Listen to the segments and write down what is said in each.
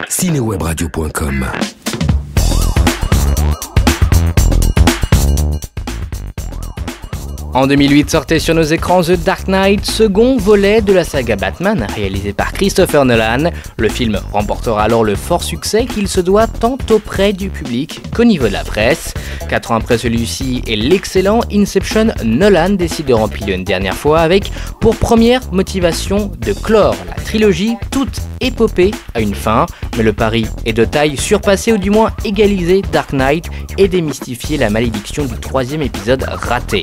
Cinewebradio.com. En 2008 sortait sur nos écrans The Dark Knight, second volet de la saga Batman, réalisé par Christopher Nolan. Le film remportera alors le fort succès qu'il se doit tant auprès du public qu'au niveau de la presse. 4 ans après celui-ci et l'excellent Inception, Nolan décide de remplir une dernière fois avec pour première motivation de clore la trilogie, toute épopée à une fin. Mais le pari est de taille, surpasser ou du moins égaliser Dark Knight et démystifier la malédiction du 3e épisode raté.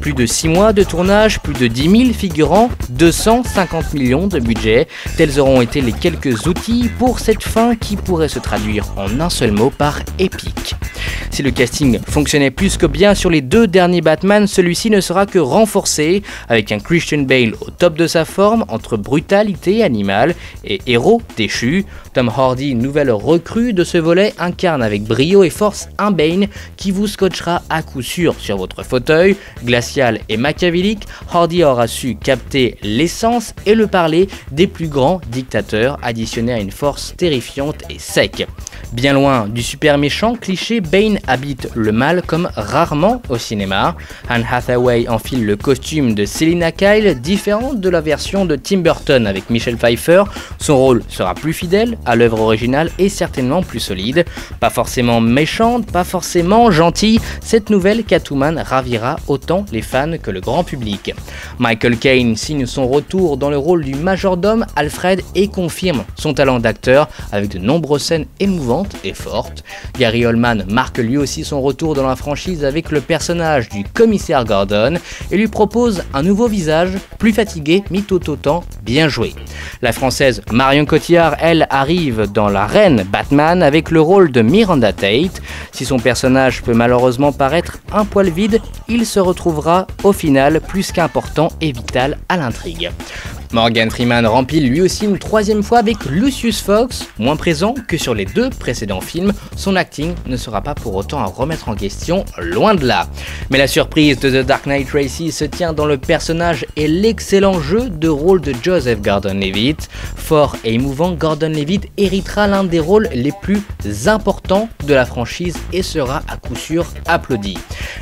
Plus de 6 mois de tournage, plus de 10 000 figurants, 250 millions de budget, tels auront été les quelques outils pour cette fin qui pourrait se traduire en un seul mot par épique. Si le casting fonctionnait plus que bien sur les 2 derniers Batman, celui-ci ne sera que renforcé avec un Christian Bale au top de sa forme entre brutalité animale et héros déchu. Tom Hardy, nouvelle recrue de ce volet, incarne avec brio et force un Bane qui vous scotchera à coup sûr sur votre fauteuil. Glacial et machiavélique, Hardy aura su capter l'essence et le parler des plus grands dictateurs, additionné à une force terrifiante et sec. Bien loin du super méchant cliché, Bane habite le mal comme rarement au cinéma. Anne Hathaway enfile le costume de Selina Kyle, différente de la version de Tim Burton avec Michelle Pfeiffer. Son rôle sera plus fidèle à l'œuvre originale et certainement plus solide. Pas forcément méchante, pas forcément gentille, cette nouvelle Catwoman ravira autant les fans que le grand public. Michael Caine signe son retour dans le rôle du majordome Alfred et confirme son talent d'acteur avec de nombreuses scènes émouvantes et forte. Gary Oldman marque lui aussi son retour dans la franchise avec le personnage du commissaire Gordon et lui propose un nouveau visage, plus fatigué, mais tout autant bien joué. La française Marion Cotillard, elle, arrive dans La Reine Batman avec le rôle de Miranda Tate. Si son personnage peut malheureusement paraître un poil vide, il se retrouvera au final plus qu'important et vital à l'intrigue. Morgan Freeman remplit lui aussi une 3e fois avec Lucius Fox, moins présent que sur les 2 précédents films. Son acting ne sera pas pour autant à remettre en question, loin de là. Mais la surprise de The Dark Knight Rises se tient dans le personnage et l'excellent jeu de rôle de Joseph Gordon-Levitt. Fort et émouvant, Gordon-Levitt héritera l'un des rôles les plus importants de la franchise et sera à coup sûr applaudi.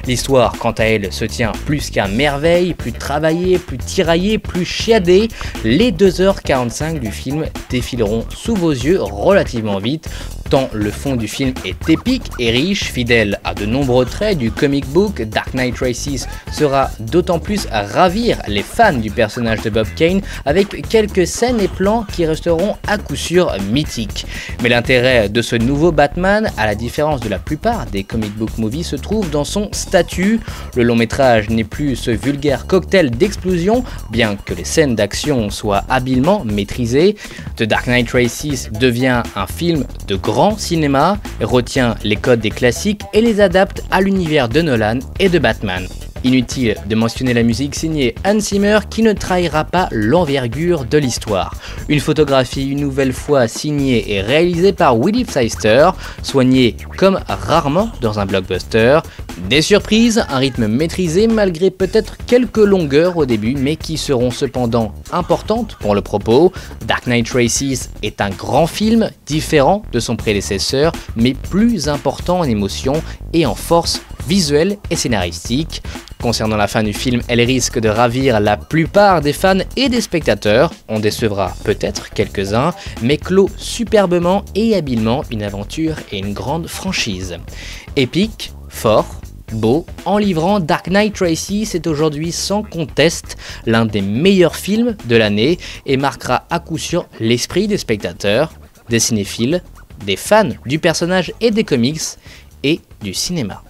L'histoire, quant à elle, se tient plus qu'à merveille, plus travaillée, plus tiraillée, plus chiadée. Les 2h45 du film défileront sous vos yeux relativement vite, tant le fond du film est épique et riche, fidèle à de nombreux traits du comic book. Dark Knight Rises sera d'autant plus à ravir les fans du personnage de Bob Kane avec quelques scènes et plans qui resteront à coup sûr mythiques. Mais l'intérêt de ce nouveau Batman, à la différence de la plupart des comic book movies, se trouve dans son statut. Le long métrage n'est plus ce vulgaire cocktail d'explosions, bien que les scènes d'action soient habilement maîtrisées. The Dark Knight Rises devient un film de grand cinéma, retient les codes des classiques et les adapte à l'univers de Nolan et de Batman. Inutile de mentionner la musique signée Hans Zimmer qui ne trahira pas l'envergure de l'histoire. Une photographie une nouvelle fois signée et réalisée par Willy Pfister, soignée comme rarement dans un blockbuster. Des surprises, un rythme maîtrisé malgré peut-être quelques longueurs au début mais qui seront cependant importantes pour le propos. Dark Knight Rises est un grand film, différent de son prédécesseur mais plus important en émotion et en force visuelle et scénaristique. Concernant la fin du film, elle risque de ravir la plupart des fans et des spectateurs. On décevra peut-être quelques-uns, mais clôt superbement et habilement une aventure et une grande franchise. Épique, fort, beau, en livrant Dark Knight Rises est aujourd'hui sans conteste l'un des meilleurs films de l'année et marquera à coup sûr l'esprit des spectateurs, des cinéphiles, des fans du personnage et des comics et du cinéma.